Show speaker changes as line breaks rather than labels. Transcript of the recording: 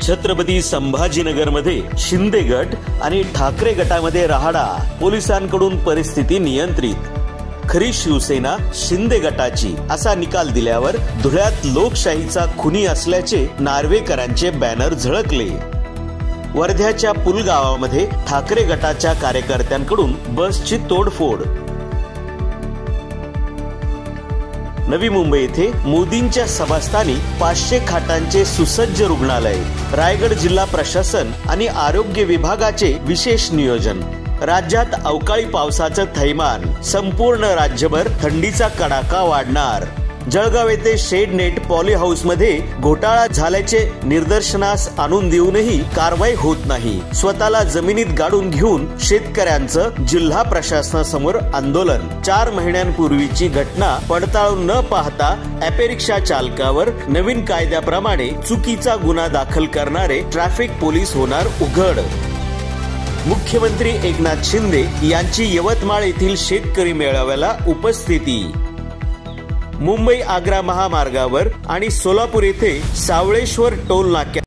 छत्रपती संभाजीनगरमध्ये शिंदे गट आणि ठाकरे गटामध्ये राहाडा, पोलिसांकडून परिस्थिती नियंत्रित। खरी शिवसेना शिंदे गटाची असा निकाल दिल्यावर धुळ्यात लोकशाहीचा खुनी असल्याचे नार्वेकरांचे बॅनर झळकले। वर्ध्याच्या पुलगावामध्ये ठाकरे गटाच्या कार्यकर्त्यांकडून बसची तोडफोड। नवी मुंबई येथे मोदींच्या सभास्थानी 500 खाटांचे सुसज्ज रुग्णालय। रायगड जिल्हा प्रशासन आणि आरोग्य विभागाचे विशेष नियोजन। राज्यात अवकाळी पावसाचं थैमान, संपूर्ण राज्यभर थंडीचा कडाका वाढणार। जळगाव येथे शेडनेट पॉली हाऊस मध्ये घोटाळा झाल्याचे निदर्शनास आणून देऊनही कारवाई होत नाही। स्वतःला जमिनीत गाडून घेऊन शेतकऱ्यांचं जिल्हा प्रशासनासमोर आंदोलन। 4 महिन्यांपूर्वीची घटना पडताळून न पाहता ॲपेरिक्षा चालकावर नवीन कायद्याप्रमाणे चुकीचा गुन्हा दाखल करणारे ट्रॅफिक पोलीस होणार उघड। मुख्यमंत्री एकनाथ शिंदे यांची यवतमाळ येथील शेतकरी मेळाव्याला उपस्थिती। मुंबई आग्रा महामार्गावर आणि सोलापूर येथे सावळेश्वर टोल नाक्या